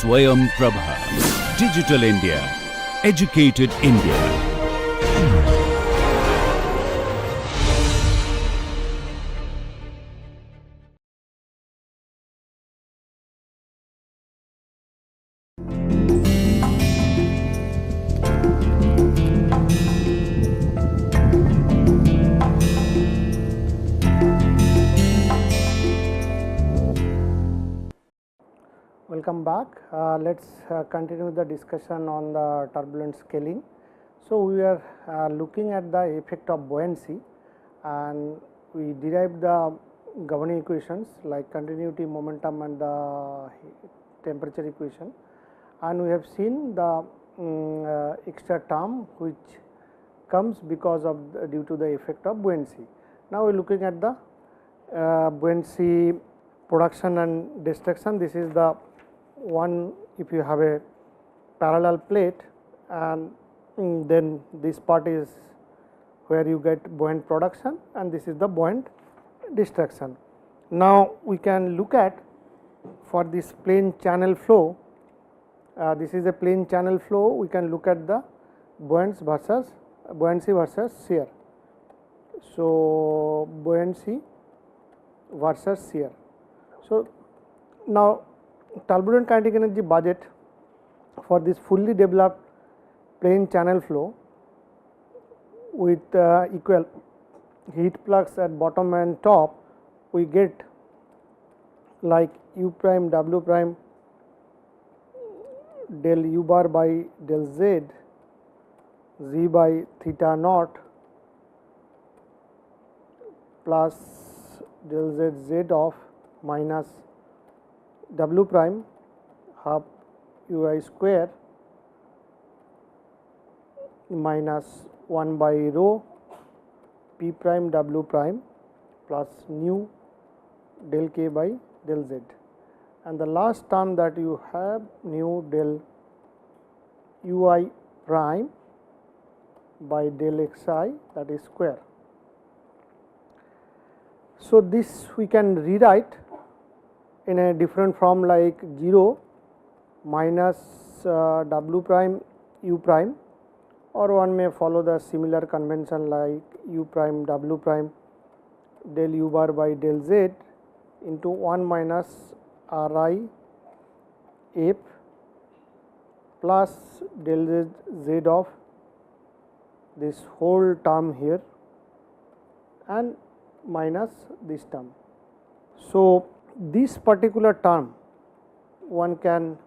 SwayamPrabha. Digital India. Educated India. Welcome back. Let's continue the discussion on the turbulent scaling. So, we are looking at the effect of buoyancy, and we derived the governing equations like continuity, momentum and the temperature equation, and we have seen the extra term which comes because of due to the effect of buoyancy. Now, we are looking at the buoyancy production and destruction. This is the one, if you have a parallel plate, and then this part is where you get buoyant production, and this is the buoyant destruction. Now, we can look at for this plane channel flow, this is a plane channel flow, we can look at the buoyancy versus shear. So, buoyancy versus shear. So, now turbulent kinetic energy budget for this fully developed plane channel flow with equal heat flux at bottom and top, we get like u prime w prime del u bar by del z, z by theta naught plus del z z of minus w prime half ui square minus 1 by rho p prime w prime plus nu del k by del z, and the last term that you have nu del ui prime by del xi, that is square. So, this we can rewrite in a different form like 0 minus w prime u prime, or one may follow the similar convention like u prime w prime del u bar by del z into 1 minus r I f plus del z z of this whole term here and minus this term. So, this particular term one can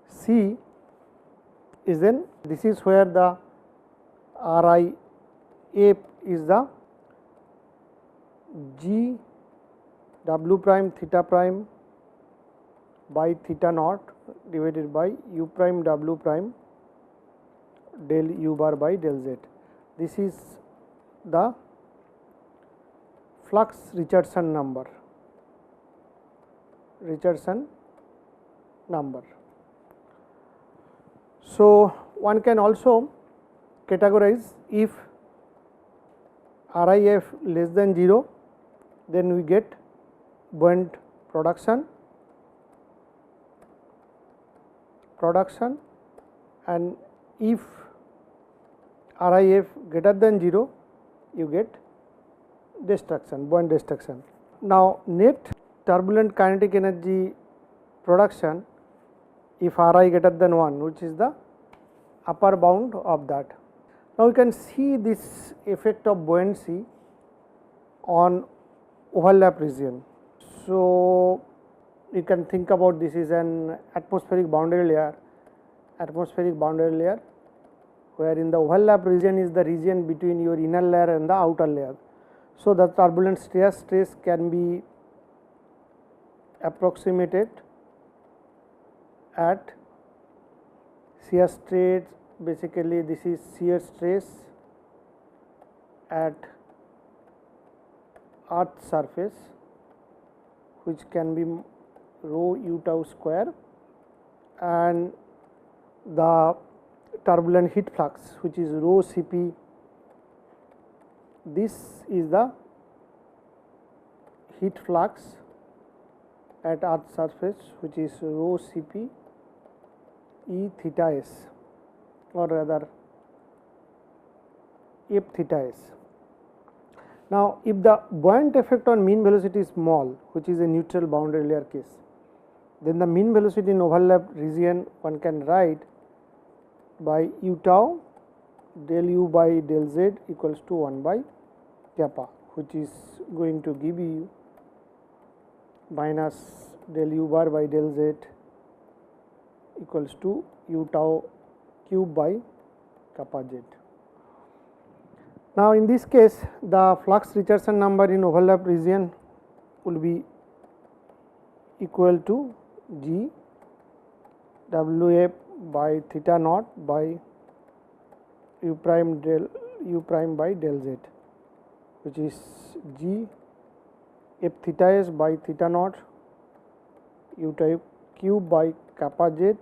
see is then this is where the r I f is the g w prime theta prime by theta naught divided by u prime w prime del u bar by del z. This is the flux Richardson number. So, one can also categorize if RIF less than 0, then we get buoyant production, and if RIF greater than 0, you get destruction, buoyant destruction. Now, net turbulent kinetic energy production if Ri greater than 1, which is the upper bound of that. Now, we can see this effect of buoyancy on overlap region. So, you can think about this is an atmospheric boundary layer, where in the overlap region is the region between your inner layer and the outer layer. So, the turbulent shear stress can be approximated at shear stress, basically this is shear stress at earth surface, which can be rho u tau square, and the turbulent heat flux, which is rho Cp. This is the heat flux at earth surface, which is rho Cp E theta s, or rather F theta s. Now, if the buoyant effect on mean velocity is small, which is a neutral boundary layer case, then the mean velocity in overlap region one can write by u tau del u by del z equals to 1 by kappa, which is going to give you minus del u bar by del z equals to u tau cube by kappa z. Now, in this case the flux Richardson number in overlap region will be equal to G W f by theta naught by u prime by del z, which is G f theta s by theta naught u tau cube by kappa z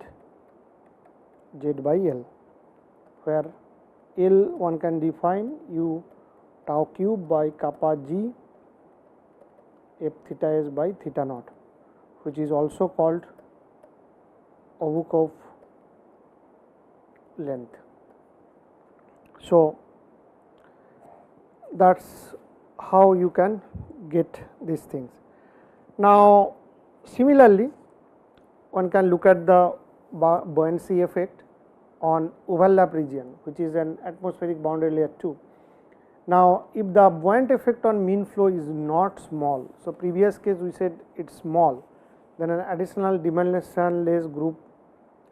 z by L, where L one can define u tau cube by kappa g f theta s by theta naught, which is also called Obukhov length. So, that is how you can get these things. Now, similarly, one can look at the buoyancy effect on overlap region, which is an atmospheric boundary layer 2. Now, if the buoyant effect on mean flow is not small, so previous case we said it is small, then an additional dimensionless group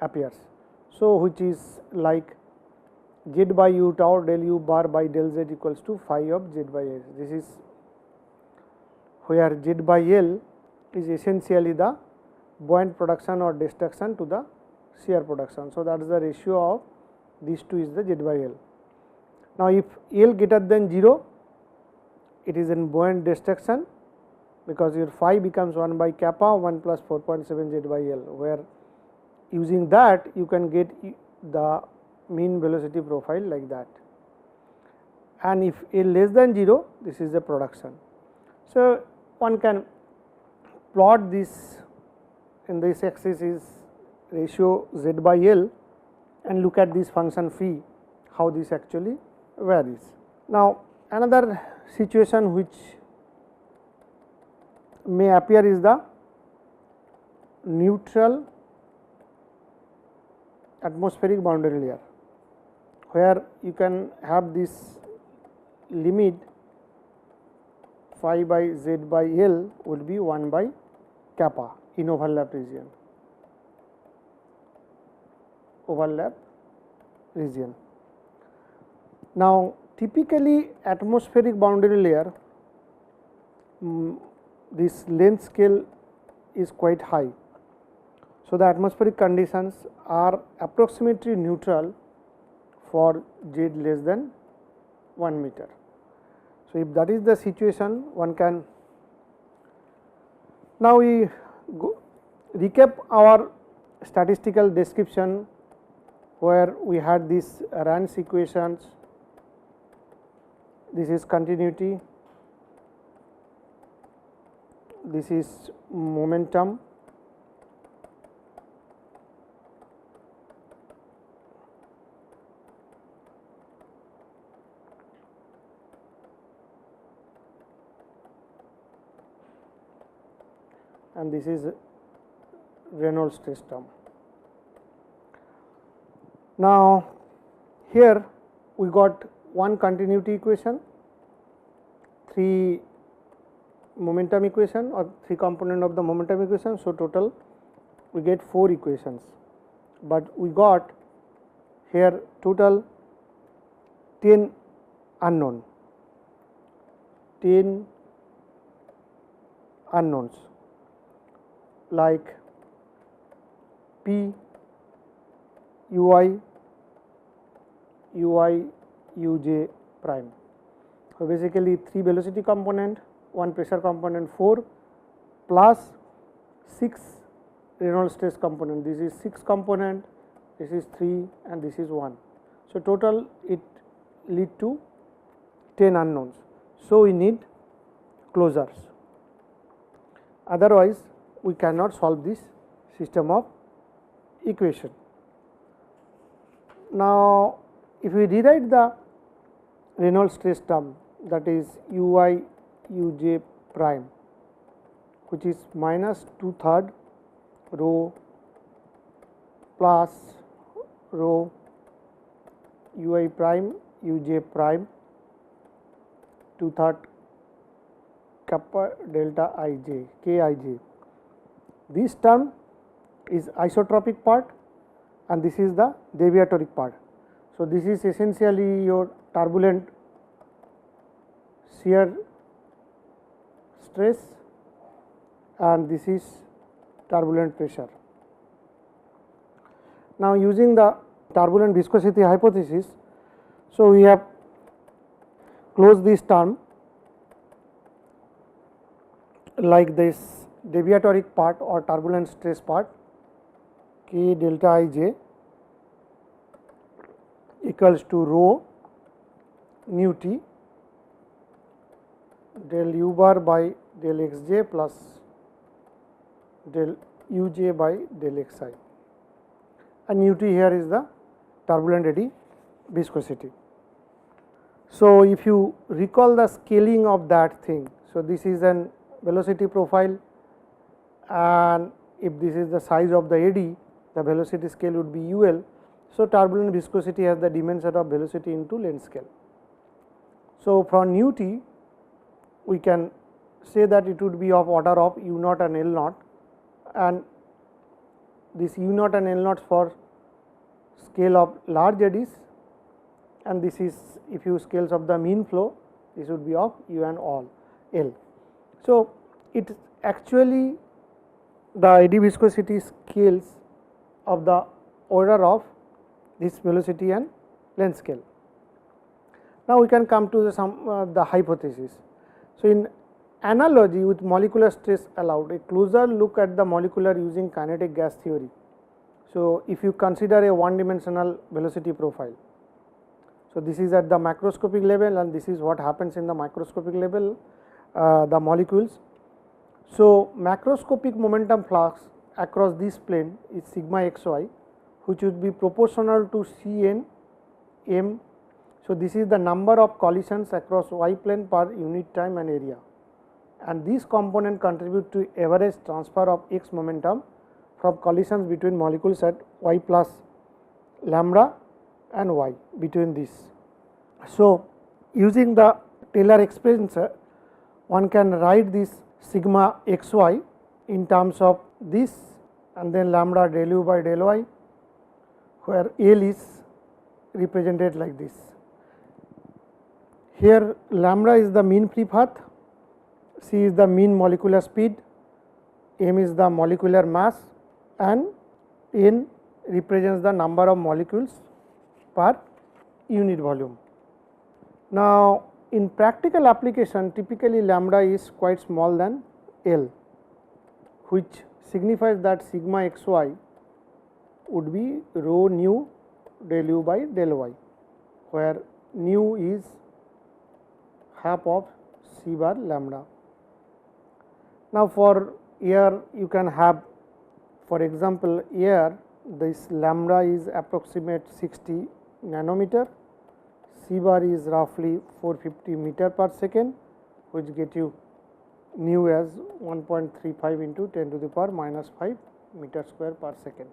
appears. So, which is like z by u tau del u bar by del z equals to phi of z by s. This is where z by L is essentially the buoyant production or destruction to the shear production. So, that is the ratio of these two is the z by L. Now, if L greater than 0, it is in buoyant destruction, because your phi becomes 1 by kappa 1 plus 4.7 z by L, where using that you can get the mean velocity profile like that. And if L less than 0, this is the production. So, one can plot this, in this axis is ratio z by L, and look at this function phi, how this actually varies. Now, another situation which may appear is the neutral atmospheric boundary layer, where you can have this limit phi by z by L would be 1 by kappa in overlap region. Now, typically atmospheric boundary layer, this length scale is quite high. So, the atmospheric conditions are approximately neutral for z less than 1 meter. So, if that is the situation, one can now we recap our statistical description, where we had these Rand's equations. This is continuity, this is momentum, and this is Reynolds stress term. Now, here we got one continuity equation, 3 momentum equation, or 3 component of the momentum equation. So, total we get 4 equations, but we got here total 10 unknown, 10 unknowns like P, ui, uj prime. So, basically 3 velocity component, 1 pressure component 4 plus 6 Reynolds stress component. This is 6 component, this is 3 and this is 1. So, total it lead to 10 unknowns. So, we need closures, otherwise we cannot solve this system of equation. Now, if we rewrite the Reynolds stress term, that is Ui Uj prime, which is minus 2/3 rho plus rho Ui prime Uj prime 2/3 kappa delta Ij Kij. This term is isotropic part and this is the deviatoric part. So, this is essentially your turbulent shear stress and this is turbulent pressure. Now, using the turbulent viscosity hypothesis, so we have closed this term like this deviatoric part or turbulent stress part K delta Ij equals to rho nu t del u bar by del xj plus del uj by del xi, and nu t here is the turbulent eddy viscosity. So, if you recall the scaling of that thing, so this is an velocity profile, and if this is the size of the eddy, the velocity scale would be UL. So, turbulent viscosity has the dimension of velocity into length scale. So, from nu t we can say that it would be of order of u naught and L naught, and this u naught and L naught for scale of large eddies, and this is if you scales of the mean flow, this would be of u and all L. So, it actually the eddy viscosity scales of the order of this velocity and length scale. Now, we can come to the hypothesis. So, in analogy with molecular stress allowed, a closer look at the molecular using kinetic gas theory. So, if you consider a one dimensional velocity profile, so this is at the macroscopic level and this is what happens in the microscopic level, the molecules. So, macroscopic momentum flux across this plane is sigma xy, which would be proportional to Cn m. So, this is the number of collisions across y plane per unit time and area, and this component contribute to average transfer of x momentum from collisions between molecules at y plus lambda and y between this. So, using the Taylor expression, one can write this sigma xy in terms of this and then lambda del u by del y, where L is represented like this. Here lambda is the mean free path, C is the mean molecular speed, m is the molecular mass, and n represents the number of molecules per unit volume. Now, in practical application, typically lambda is quite small than L, which signifies that sigma xy would be rho nu del u by del y, where nu is half of C bar lambda. Now, for air you can have, for example, air this lambda is approximate 60 nanometer, C bar is roughly 450 meter per second, which get you nu as 1.35 into 10 to the power minus 5 meter square per second.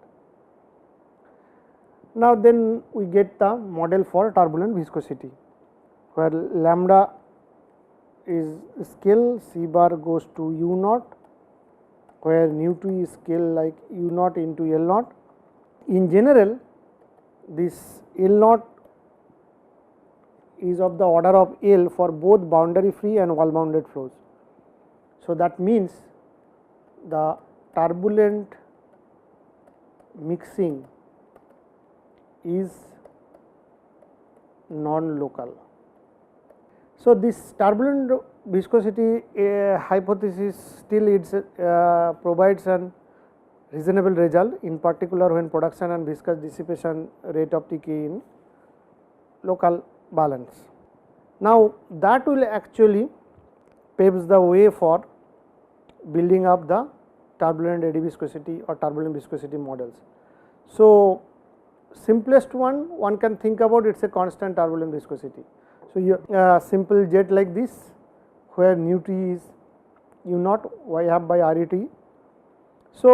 Now, then we get the model for turbulent viscosity, where lambda is scale, C bar goes to u naught, where nu t is scale like u naught into L naught. In general, this L naught is of the order of L for both boundary free and wall bounded flows. So, that means the turbulent mixing is non-local. So, this turbulent viscosity hypothesis still provides an reasonable result, in particular when production and viscous dissipation rate of TK in local balance. Now, that will actually paves the way for building up the turbulent eddy viscosity or turbulent viscosity models. So, simplest one can think about, it's a constant turbulent viscosity. So, you simple jet like this, where nu t is u naught y half by R e t. So,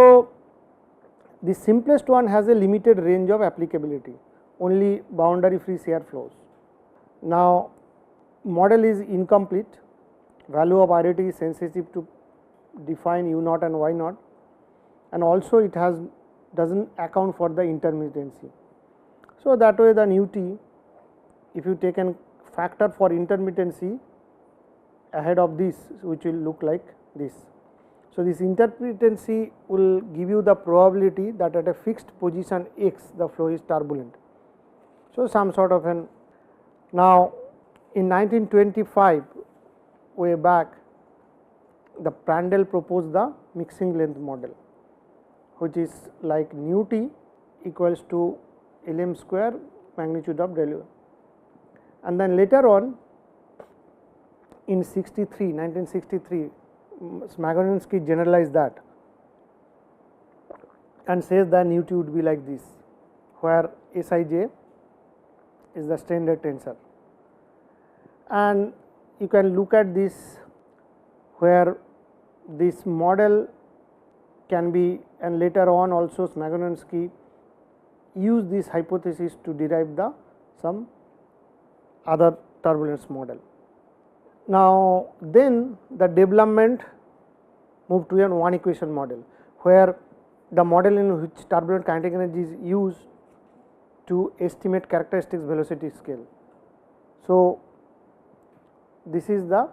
the simplest one has a limited range of applicability, only boundary free shear flows. Now, model is incomplete, value of R e t is sensitive to define u naught and y naught, and also it does not account for the intermittency. So, that way the nu t, if you take a factor for intermittency ahead of this, which will look like this. So, this intermittency will give you the probability that at a fixed position x the flow is turbulent. So, some sort of an, now in 1925 way back, the Prandtl proposed the mixing length model, which is like nu t equals to Lm square magnitude of del u. And then later on in 1963, Smagorinsky generalized that and says that nu t would be like this, where Sij is the strain rate tensor. And you can look at this, where this model can be, and later on also Smagorinsky used this hypothesis to derive the some other turbulence model. Now, then the development moved to a one equation model, where the model in which turbulent kinetic energy is used to estimate characteristics velocity scale. So, this is the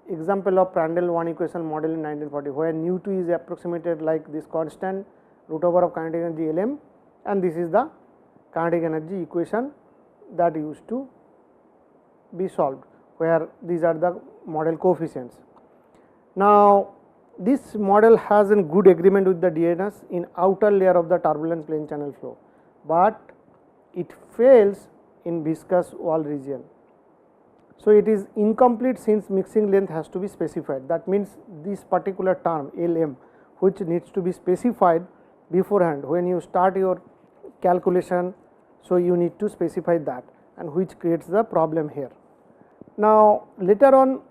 example of Prandtl one equation model in 1940, where nu t is approximated like this constant root over of kinetic energy Lm, and this is the kinetic energy equation that used to be solved, where these are the model coefficients. Now, this model has a good agreement with the DNS in outer layer of the turbulent plane channel flow, but it fails in viscous wall region. So, it is incomplete since mixing length has to be specified. That means, this particular term Lm, which needs to be specified beforehand when you start your calculation. So, you need to specify that, and which creates the problem here. Now, later on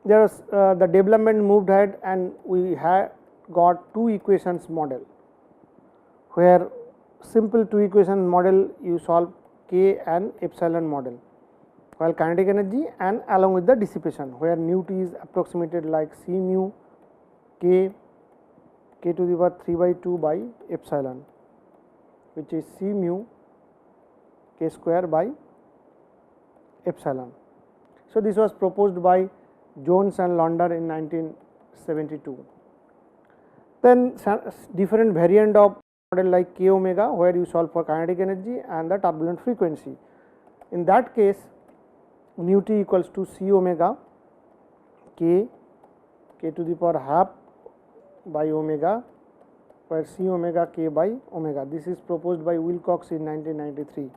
there is the development moved ahead, and we have got two equations model, where simple two equation model you solve k and epsilon model, while kinetic energy and along with the dissipation, where nu t is approximated like C mu k to the power 3 by 2 by epsilon, which is C mu k square by epsilon. So, this was proposed by Jones and Launder in 1972. Then different variant of model like k omega, where you solve for kinetic energy and the turbulent frequency. In that case, nu t equals to C omega k to the power half by omega, where C omega k by omega. This is proposed by Wilcox in 1993.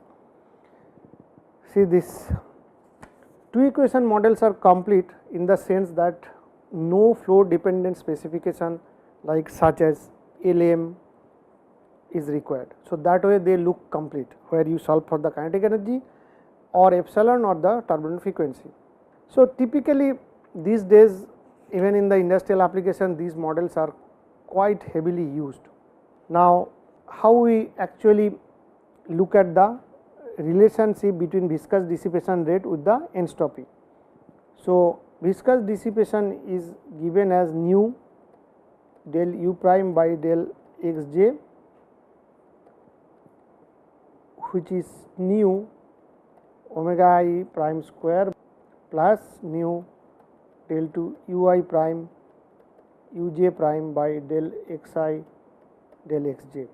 See, this two equation models are complete in the sense that no flow dependent specification like such as Lm is required. So, that way they look complete, where you solve for the kinetic energy or epsilon or the turbulent frequency. So, typically these days, even in the industrial application, these models are quite heavily used. Now, how we actually look at the relationship between viscous dissipation rate with the entropy. So, viscous dissipation is given as nu del u prime by del xj, which is nu omega I prime square plus nu del to ui prime uj prime by del xi del xj,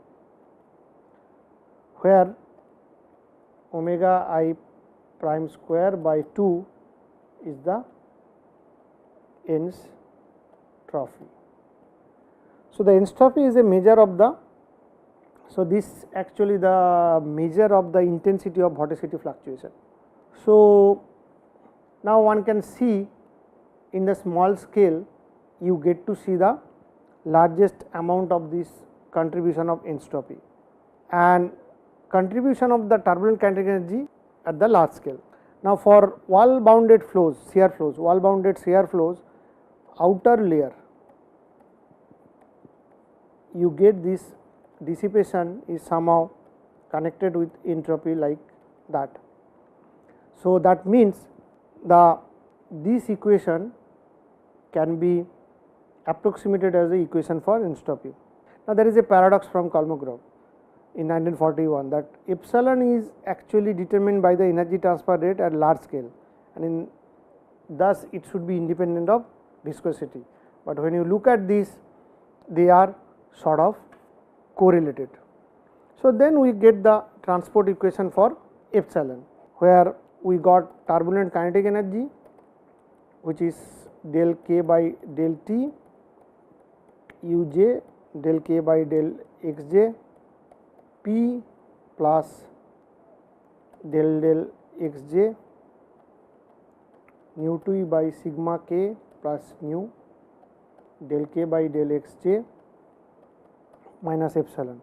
where omega I prime square by 2 is the entropy. So, the entropy is a measure of the, so this actually the measure of the intensity of vorticity fluctuation. So, now one can see in the small scale you get to see the largest amount of this contribution of entropy and contribution of the turbulent kinetic energy at the large scale. Now, for wall bounded flows, shear flows, wall bounded shear flows, outer layer you get this dissipation is somehow connected with entropy like that. So, that means this equation can be approximated as the equation for entropy. Now, there is a paradox from Kolmogorov in 1941 that epsilon is actually determined by the energy transfer rate at large scale, and thus it should be independent of viscosity. But when you look at this, they are sort of correlated. So, then we get the transport equation for epsilon, where we got turbulent kinetic energy, which is del k by del t uj del k by del xj p plus del xj nu t by sigma k plus nu del k by del xj minus epsilon.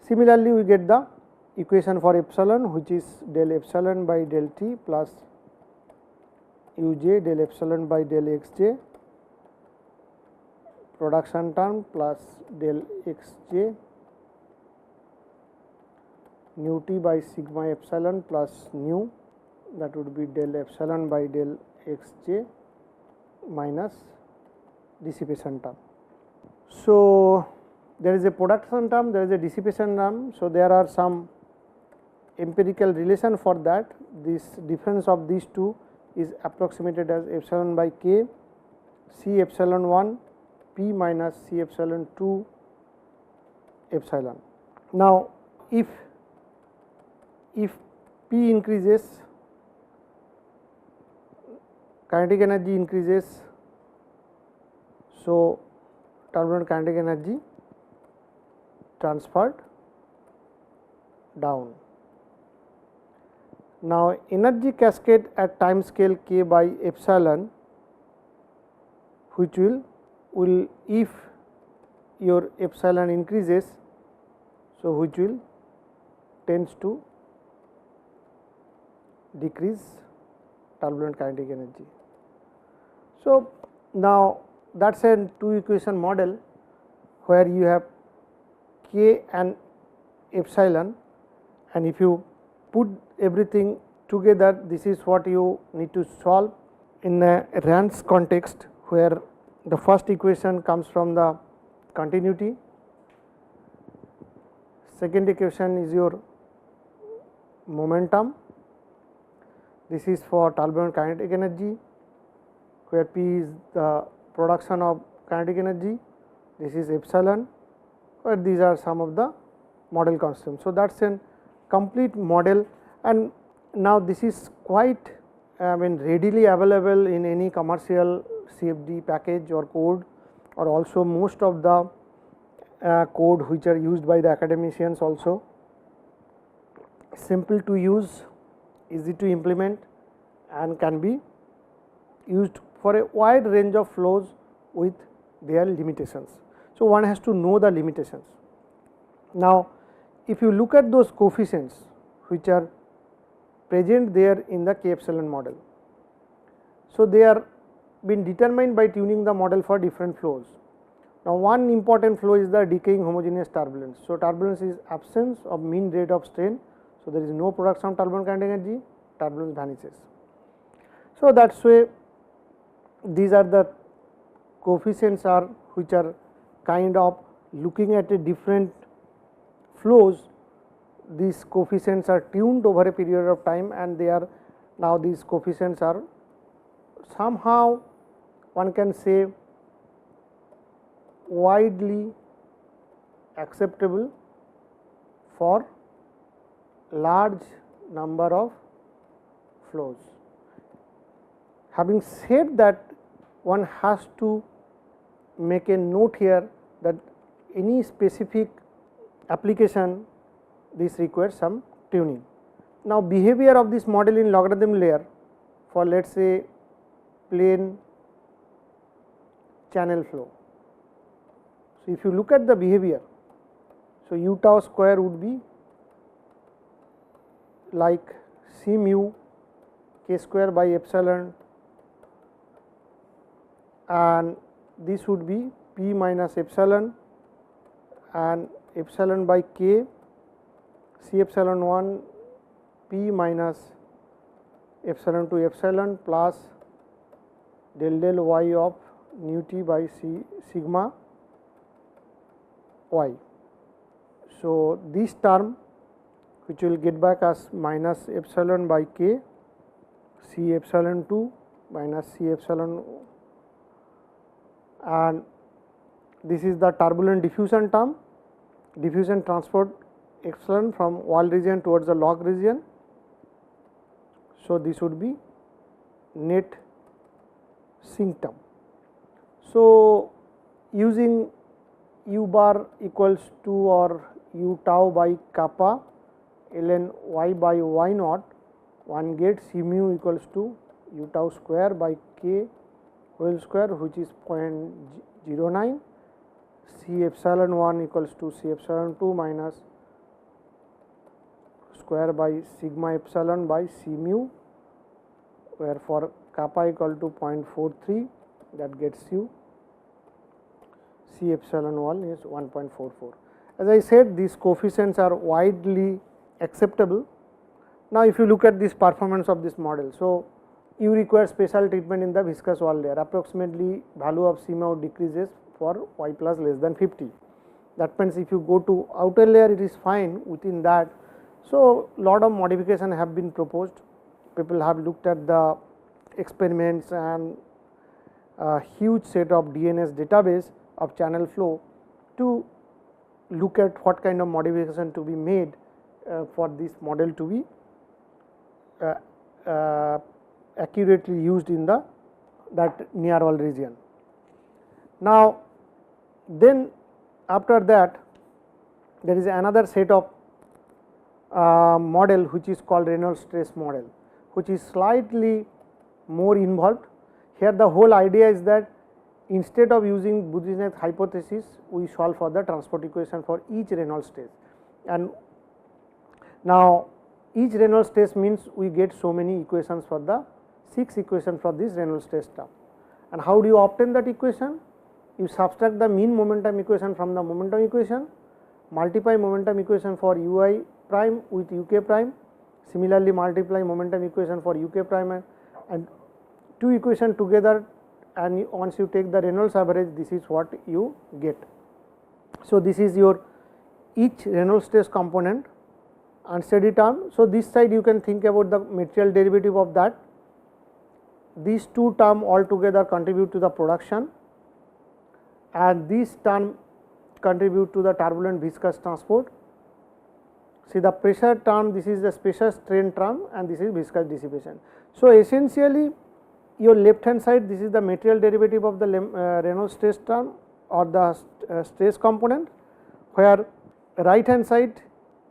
Similarly, we get the equation for epsilon, which is del epsilon by del t plus uj del epsilon by del xj production term plus del xj nu t by sigma epsilon plus nu, that would be del epsilon by del xj minus dissipation term. So, there is a production term, there is a dissipation term. So, there are some empirical relation for that. This difference of these two is approximated as epsilon by k C epsilon 1 p minus C epsilon 2 epsilon. Now, if p increases, kinetic energy increases, so turbulent kinetic energy transferred down. Now, energy cascade at time scale k by epsilon, which will if your epsilon increases, so which will tends to decrease turbulent kinetic energy. So, now that is a two equation model where you have k and epsilon, and if you put everything together, this is what you need to solve in a Rand's context, where the first equation comes from the continuity, second equation is your momentum, this is for turbulent kinetic energy, where p is the production of kinetic energy, this is epsilon, where these are some of the model constants. So, that is a complete model, and now this is quite readily available in any commercial CFD package or code, or also most of the code which are used by the academicians also. Simple to use, easy to implement, and can be used for a wide range of flows with their limitations. So, one has to know the limitations. Now, if you look at those coefficients which are present there in the k epsilon model, so they are been determined by tuning the model for different flows. Now, one important flow is the decaying homogeneous turbulence. So, turbulence is absence of mean rate of strain. So, there is no production of turbulent kinetic energy, turbulence vanishes. So, that is why these are the coefficients are which are kind of looking at a different flows. These coefficients are tuned over a period of time, and they are now these coefficients are somehow, one can say, widely acceptable for large number of flows. Having said that, one has to make a note here that any specific application, this requires some tuning. Now, behavior of this model in logarithm layer for let us say plain channel flow. So, if you look at the behavior, so u tau square would be like C mu k square by epsilon, and this would be p minus epsilon and epsilon by k C epsilon 1 p minus epsilon to epsilon plus del del y of nu t by c sigma y. So, this term which will get back as minus epsilon by k C epsilon 2 minus C epsilon, and this is the turbulent diffusion term, diffusion transport epsilon from wall region towards the log region. So, this would be net sink term. So, using u bar equals to or u tau by kappa ln y by y naught, one gets C mu equals to u tau square by k whole square, which is 0.09, C epsilon 1 equals to C epsilon 2 minus square by sigma epsilon by C mu, where for kappa equal to 0.43, that gets you C epsilon 1 is 1.44. As I said, these coefficients are widely acceptable. Now, if you look at this performance of this model, so you require special treatment in the viscous wall layer, approximately value of sigma decreases for y plus less than 50. That means, if you go to outer layer, it is fine within that. So, lot of modification have been proposed. People have looked at the experiments and a huge set of DNS database of channel flow to look at what kind of modification to be made for this model to be accurately used in the that near wall region. Now, then after that, there is another set of model which is called Reynolds stress model, which is slightly more involved. Here the whole idea is that instead of using Boudien's hypothesis, we solve for the transport equation for each Reynolds stress, and now each Reynolds stress means we get so many equations for the 6 equations for this Reynolds stress term. And how do you obtain that equation? You subtract the mean momentum equation from the momentum equation, multiply momentum equation for ui prime with uk prime, similarly multiply momentum equation for uk prime, and two equations together, and once you take the Reynolds average, this is what you get. So, this is your each Reynolds stress component unsteady term. So, this side you can think about the material derivative of that. These two term altogether contribute to the production, and this term contribute to the turbulent viscous transport. See the pressure term, this is the pressure strain term, and this is viscous dissipation. So, essentially your left hand side, this is the material derivative of the Reynolds stress term or the stress component, where right hand side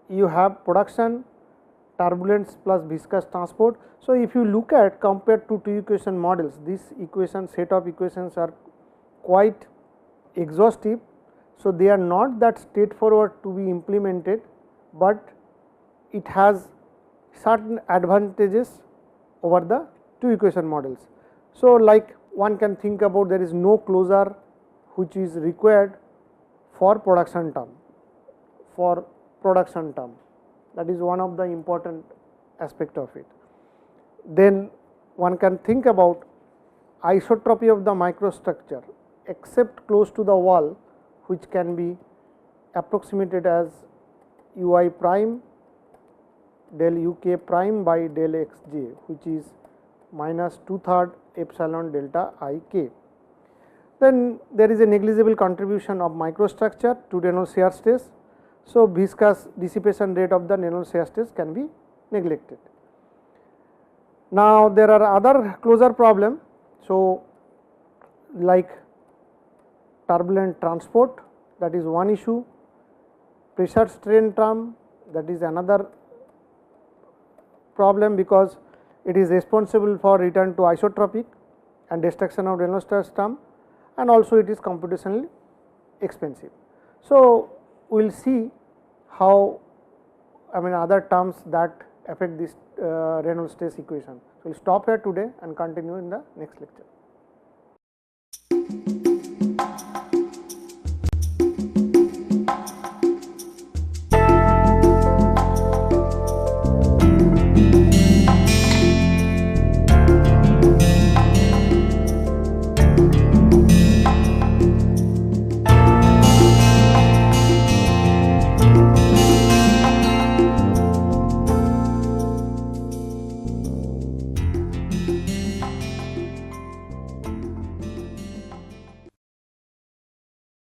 you have production, turbulence plus viscous transport. So, if you look at compared to two equation models, this equation set of equations are quite exhaustive. So, they are not that straightforward to be implemented, but it has certain advantages over the two equation models. So, like one can think about, there is no closure which is required for production term, that is one of the important aspect of it. Then one can think about isotropy of the microstructure except close to the wall, which can be approximated as ui prime del uk prime by del xj, which is minus 2/3 epsilon delta I k. Then there is a negligible contribution of microstructure to Reynolds shear stress. So, viscous dissipation rate of the Reynolds shear stress can be neglected. Now, there are other closure problem. So, like turbulent transport, that is one issue, pressure strain term, that is another problem, because it is responsible for return to isotropic and destruction of Reynolds stress term, and also it is computationally expensive. So, we will see how other terms that affect this Reynolds stress equation. So, we will stop here today and continue in the next lecture.